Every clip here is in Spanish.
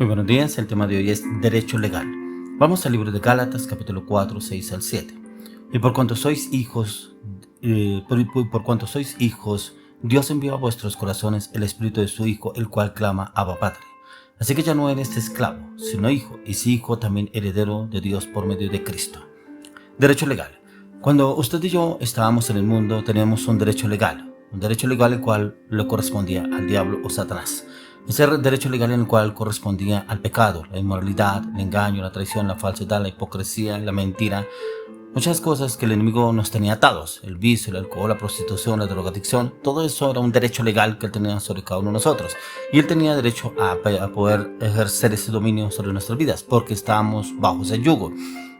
Muy buenos días, el tema de hoy es derecho legal. Vamos al libro de Gálatas, capítulo 4, 6 al 7. Y por cuanto sois hijos, Dios envió a vuestros corazones el espíritu de su Hijo, el cual clama Abba Padre. Así que ya no eres esclavo, sino hijo, y si hijo también heredero de Dios por medio de Cristo. Derecho legal. Cuando usted y yo estábamos en el mundo, teníamos un derecho legal el cual le correspondía al diablo o Satanás. Ese derecho legal en el cual correspondía al pecado, la inmoralidad, el engaño, la traición, la falsedad, la hipocresía, la mentira. Muchas cosas que el enemigo nos tenía atados, el vicio, el alcohol, la prostitución, la drogadicción, todo eso era un derecho legal que él tenía sobre cada uno de nosotros. Y él tenía derecho a poder ejercer ese dominio sobre nuestras vidas, porque estábamos bajo ese yugo.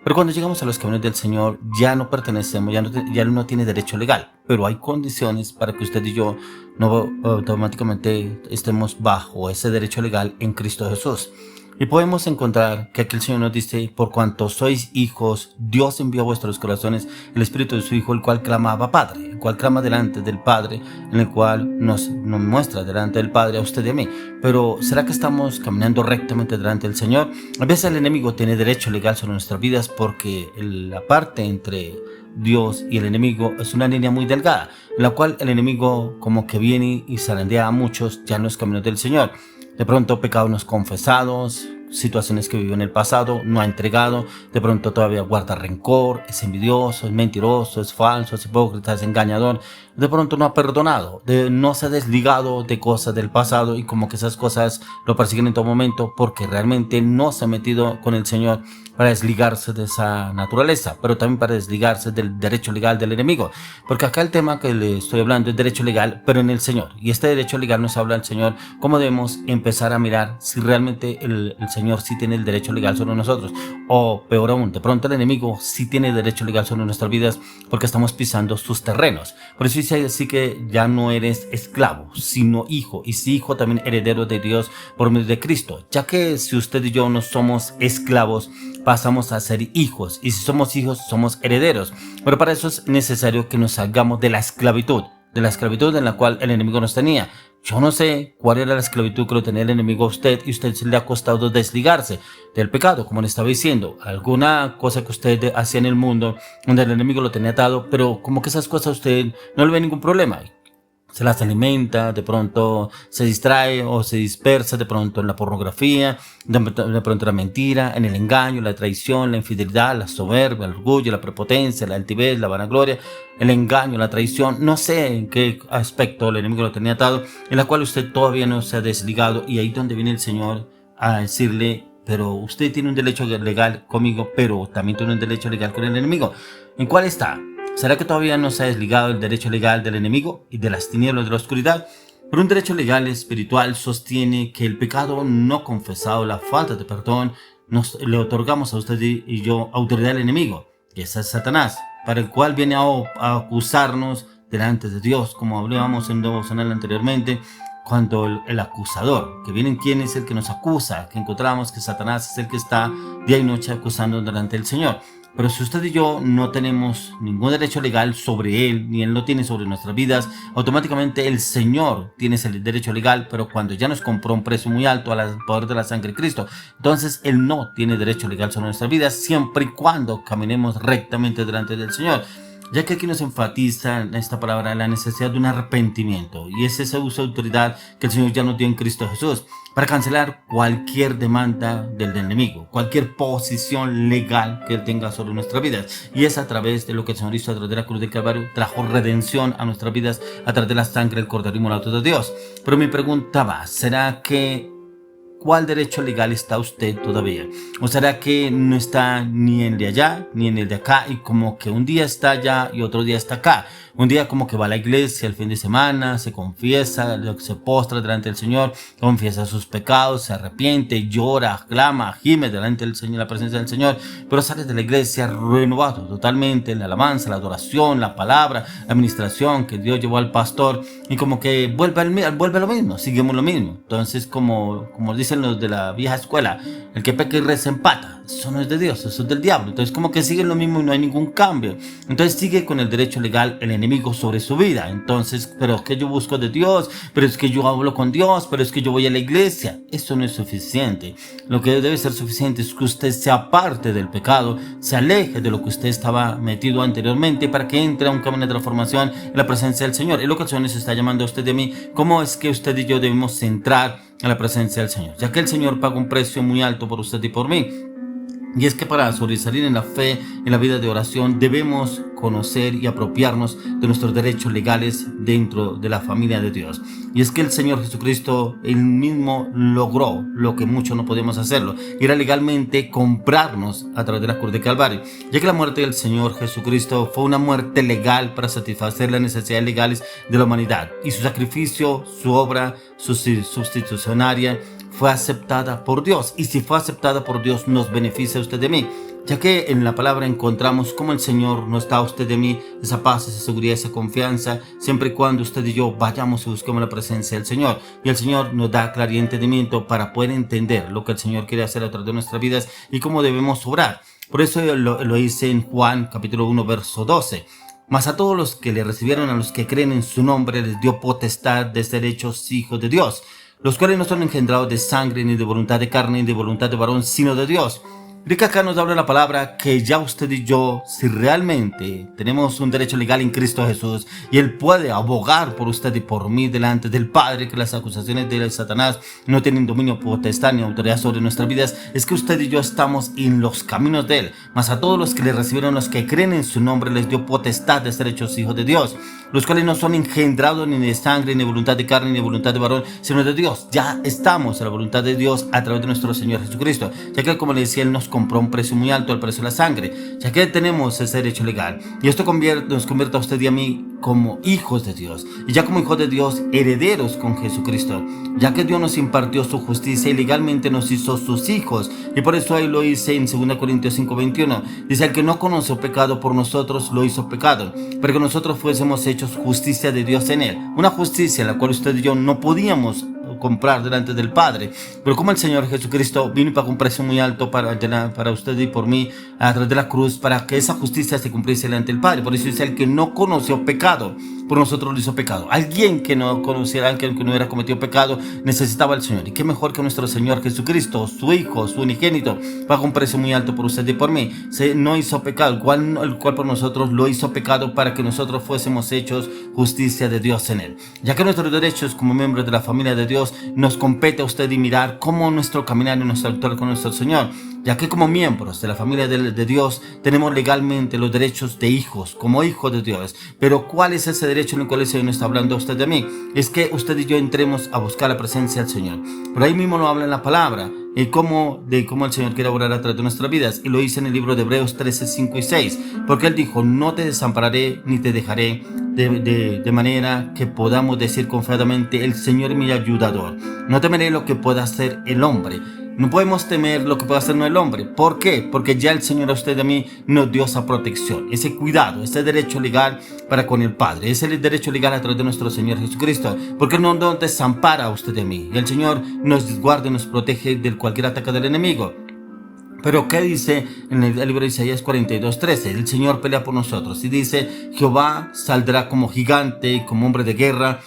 Pero cuando llegamos a los caminos del Señor, ya no pertenecemos, ya no tiene derecho legal. Pero hay condiciones para que usted y yo no automáticamente estemos bajo ese derecho legal en Cristo Jesús. Y podemos encontrar que aquí el Señor nos dice: por cuanto sois hijos, Dios envió a vuestros corazones el Espíritu de su Hijo, el cual clama Abba Padre, el cual clama delante del Padre, en el cual nos muestra delante del Padre a usted y a mí. Pero ¿será que estamos caminando rectamente delante del Señor? A veces el enemigo tiene derecho legal sobre nuestras vidas porque la parte entre Dios y el enemigo es una línea muy delgada, en la cual el enemigo como que viene y zarandea a muchos ya en los caminos del Señor. De pronto pecados no confesados, situaciones que vivió en el pasado, no ha entregado, de pronto todavía guarda rencor, es envidioso, es mentiroso, es falso, es hipócrita, es engañador, de pronto no ha perdonado, no se ha desligado de cosas del pasado y como que esas cosas lo persiguen en todo momento porque realmente no se ha metido con el Señor para desligarse de esa naturaleza, pero también para desligarse del derecho legal del enemigo, porque acá el tema que le estoy hablando es derecho legal, pero en el Señor, y este derecho legal nos habla el Señor cómo debemos empezar a mirar si realmente el Señor sí tiene el derecho legal sobre nosotros, o peor aún, de pronto el enemigo sí tiene derecho legal sobre nuestras vidas porque estamos pisando sus terrenos. Por eso dice así que ya no eres esclavo, sino hijo, y si hijo también heredero de Dios por medio de Cristo, ya que si usted y yo no somos esclavos, pasamos a ser hijos, y si somos hijos, somos herederos. Pero para eso es necesario que nos salgamos de la esclavitud en la cual el enemigo nos tenía. Yo no sé cuál era la esclavitud que lo tenía el enemigo a usted, y usted se le ha costado desligarse del pecado, como le estaba diciendo. Alguna cosa que usted hacía en el mundo donde el enemigo lo tenía atado, pero como que esas cosas a usted no le ve ningún problema. Se las alimenta, de pronto se distrae o se dispersa de pronto en la pornografía, de pronto en la mentira, en el engaño, la traición, la infidelidad, la soberbia, el orgullo, la prepotencia, la altivez, la vanagloria, el engaño, la traición. No sé en qué aspecto el enemigo lo tenía atado, en la cual usted todavía no se ha desligado, y ahí es donde viene el Señor a decirle: pero usted tiene un derecho legal conmigo, pero también tiene un derecho legal con el enemigo. ¿En cuál está? ¿Será que todavía no se ha desligado el derecho legal del enemigo y de las tinieblas de la oscuridad? Pero un derecho legal espiritual sostiene que el pecado no confesado, la falta de perdón, le otorgamos a usted y yo autoridad al enemigo, que es Satanás, para el cual viene a acusarnos delante de Dios, como hablábamos en devocional anteriormente, cuando el acusador, que viene, ¿quién es el que nos acusa? Que encontramos que Satanás es el que está día y noche acusando delante del Señor. Pero si usted y yo no tenemos ningún derecho legal sobre él, ni él lo tiene sobre nuestras vidas, automáticamente el Señor tiene ese derecho legal, pero cuando ya nos compró un precio muy alto al poder de la sangre de Cristo, entonces él no tiene derecho legal sobre nuestras vidas, siempre y cuando caminemos rectamente delante del Señor. Ya que aquí nos enfatiza en esta palabra la necesidad de un arrepentimiento, y es ese uso de autoridad que el Señor ya nos dio en Cristo Jesús para cancelar cualquier demanda del enemigo, cualquier posición legal que él tenga sobre nuestras vidas, y es a través de lo que el Señor hizo a través de la cruz del Calvario. Trajo redención a nuestras vidas a través de la sangre del Cordero inmolado de Dios. Pero mi pregunta va: ¿será que ¿cuál derecho legal está usted todavía? ¿O será que no está ni en el de allá ni en el de acá, y como que un día está allá y otro día está acá? Un día como que va a la iglesia el fin de semana, se confiesa, se postra delante del Señor, confiesa sus pecados, se arrepiente, llora, clama, gime delante del Señor, la presencia del Señor, pero sale de la iglesia renovado totalmente, la alabanza, la adoración, la palabra, la administración que Dios llevó al pastor, y como que vuelve a lo mismo, seguimos lo mismo. Entonces, como dicen los de la vieja escuela, el que peca y reza empata. Eso no es de Dios, eso es del diablo. Entonces como que siguen lo mismo y no hay ningún cambio. Entonces sigue con el derecho legal el enemigo sobre su vida. Entonces, pero es que yo busco de Dios, pero es que yo hablo con Dios, pero es que yo voy a la iglesia. Eso no es suficiente. Lo que debe ser suficiente es que usted se aparte del pecado, se aleje de lo que usted estaba metido anteriormente para que entre a un camino de transformación en la presencia del Señor. Es lo que el Señor nos está llamando a usted y a mí. ¿Cómo es que usted y yo debemos entrar a la presencia del Señor? Ya que el Señor paga un precio muy alto por usted y por mí. Y es que para sobresalir en la fe, en la vida de oración, debemos conocer y apropiarnos de nuestros derechos legales dentro de la familia de Dios. Y es que el Señor Jesucristo, Él mismo logró lo que muchos no podemos hacerlo. Era legalmente comprarnos a través de la cruz de Calvario. Ya que la muerte del Señor Jesucristo fue una muerte legal para satisfacer las necesidades legales de la humanidad. Y su sacrificio, su obra sustitucionaria, fue aceptada por Dios, y si fue aceptada por Dios nos beneficia a usted de mí, ya que en la palabra encontramos cómo el Señor nos da a usted de mí esa paz, esa seguridad, esa confianza, siempre y cuando usted y yo vayamos y busquemos la presencia del Señor. Y el Señor nos da claridad y entendimiento para poder entender lo que el Señor quiere hacer a través de nuestras vidas y cómo debemos obrar. Por eso lo dice en Juan capítulo 1 verso 12. Mas a todos los que le recibieron, a los que creen en su nombre, les dio potestad de ser hechos hijos de Dios, los cuales no son engendrados de sangre, ni de voluntad de carne, ni de voluntad de varón, sino de Dios. Y que acá nos habla la palabra que ya usted y yo, si realmente tenemos un derecho legal en Cristo Jesús, y Él puede abogar por usted y por mí delante del Padre, que las acusaciones de Satanás no tienen dominio, potestad ni autoridad sobre nuestras vidas, es que usted y yo estamos en los caminos de Él. Mas a todos los que le recibieron, los que creen en su nombre, les dio potestad de ser hechos hijos de Dios, los cuales no son engendrados ni de sangre, ni de voluntad de carne, ni de voluntad de varón, sino de Dios. Ya estamos en la voluntad de Dios a través de nuestro Señor Jesucristo, ya que, como le decía, Él nos compró un precio muy alto, el precio de la sangre, ya que tenemos ese derecho legal. Y esto nos convierte a usted y a mí como hijos de Dios, y ya como hijos de Dios, herederos con Jesucristo, ya que Dios nos impartió su justicia y legalmente nos hizo sus hijos. Y por eso ahí lo dice en 2 Corintios 5:21, dice: el que no conoció pecado por nosotros lo hizo pecado, para que nosotros fuésemos hechos justicia de Dios en Él. Una justicia la cual usted y yo no podíamos comprar delante del Padre, pero como el Señor Jesucristo vino y pagó un precio muy alto para usted y por mí a través de la cruz, para que esa justicia se cumpliese delante del Padre. Por eso dice: el que no conoció pecado por nosotros lo hizo pecado. Alguien que no conociera, alguien que no hubiera cometido pecado, necesitaba al Señor. Y qué mejor que nuestro Señor Jesucristo, su Hijo, su unigénito, pagó un precio muy alto por usted y por mí. No hizo pecado, el cual por nosotros lo hizo pecado, para que nosotros fuésemos hechos justicia de Dios en Él. Ya que nuestros derechos como miembros de la familia de Dios, nos compete a usted y mirar cómo nuestro caminar y nuestro actuar con nuestro Señor, ya que como miembros de la familia de Dios tenemos legalmente los derechos de hijos, como hijos de Dios. Pero ¿cuál es ese derecho en el cual el Señor nos está hablando a usted de mí? Es que usted y yo entremos a buscar la presencia del Señor. Pero ahí mismo lo habla en la palabra, de cómo el Señor quiere obrar a través de nuestras vidas, y lo dice en el libro de Hebreos 13, 5 y 6, porque Él dijo: no te desampararé ni te dejaré, de manera que podamos decir confiadamente: el Señor es mi ayudador, no temeré lo que pueda hacer el hombre. No podemos temer lo que pueda hacer el hombre. ¿Por qué? Porque ya el Señor a usted y a mí nos dio esa protección, ese cuidado, ese derecho legal para con el Padre, ese derecho legal a través de nuestro Señor Jesucristo, porque no nos desampara a usted y a mí, y el Señor nos guarda y nos protege de cualquier ataque del enemigo. Pero ¿qué dice en el libro de Isaías 42:13? El Señor pelea por nosotros y dice: Jehová saldrá como gigante y como hombre de guerra,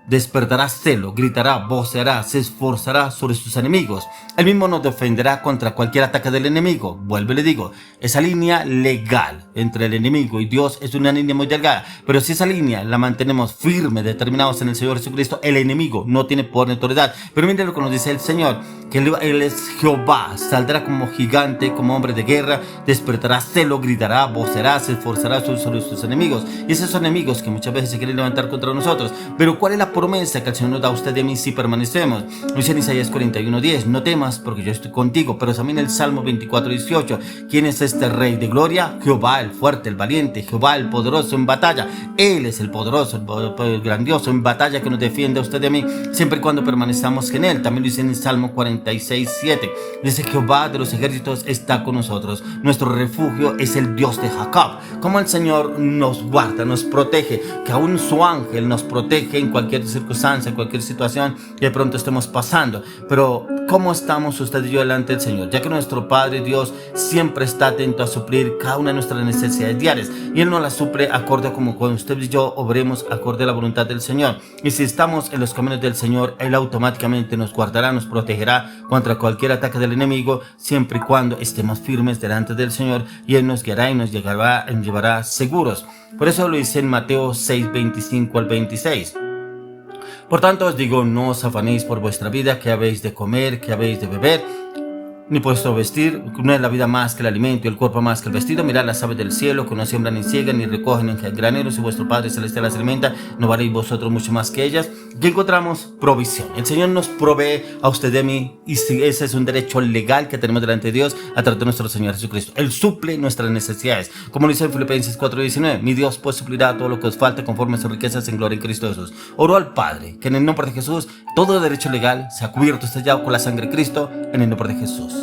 despertará celo, gritará, voceará, se esforzará sobre sus enemigos. Él mismo nos defenderá contra cualquier ataque del enemigo. Vuelvo y le digo, esa línea legal entre el enemigo y Dios es una línea muy delgada, pero si esa línea la mantenemos firme, determinados en el Señor Jesucristo, el enemigo no tiene poder ni autoridad. Pero miren lo que nos dice el Señor, que Él es Jehová, saldrá como gigante, como hombre de guerra, despertará celo, gritará, voceará, se esforzará sobre sus enemigos. Y esos son enemigos que muchas veces se quieren levantar contra nosotros. Pero ¿cuál es la promesa que el Señor nos da a usted y a mí si permanecemos? Dice en Isaías 41:10, no temas porque yo estoy contigo. Pero también el Salmo 24:18, ¿quién es este Rey de gloria? Jehová el fuerte, el valiente, Jehová el poderoso en batalla. Él es el poderoso, el grandioso en batalla, que nos defiende a usted y a mí siempre y cuando permanezcamos en Él. También dice en el Salmo 40 46:7. Dice: Jehová de los ejércitos está con nosotros. Nuestro refugio es el Dios de Jacob. Como el Señor nos guarda, nos protege, que aún su ángel nos protege en cualquier circunstancia, en cualquier situación que de pronto estemos pasando. Pero ¿cómo estamos usted y yo delante del Señor? Ya que nuestro Padre Dios siempre está atento a suplir cada una de nuestras necesidades diarias, y Él nos las suple acorde a como cuando usted y yo obremos acorde a la voluntad del Señor. Y si estamos en los caminos del Señor, Él automáticamente nos guardará, nos protegerá contra cualquier ataque del enemigo, siempre y cuando estemos firmes delante del Señor, y Él nos guiará y nos llevará seguros. Por eso lo dice en Mateo 6:25 al 26. Por tanto os digo, no os afanéis por vuestra vida, qué habéis de comer, qué habéis de beber, ni vuestro vestir. No es la vida más que el alimento y el cuerpo más que el vestido. Mirad las aves del cielo, que no siembran ni ciegan ni recogen en graneros, y vuestro Padre Celestial las alimenta. ¿No valéis vosotros mucho más que ellas? Aquí encontramos provisión. El Señor nos provee a usted y a mí, y ese es un derecho legal que tenemos delante de Dios a través de nuestro Señor Jesucristo. Él suple nuestras necesidades, como lo dice en Filipenses 4:19. Mi Dios pues suplirá todo lo que os falte conforme a sus riquezas en gloria en Cristo Jesús. Oro al Padre que en el nombre de Jesús todo derecho legal sea cubierto, sellado con la sangre de Cristo, en el nombre de Jesús.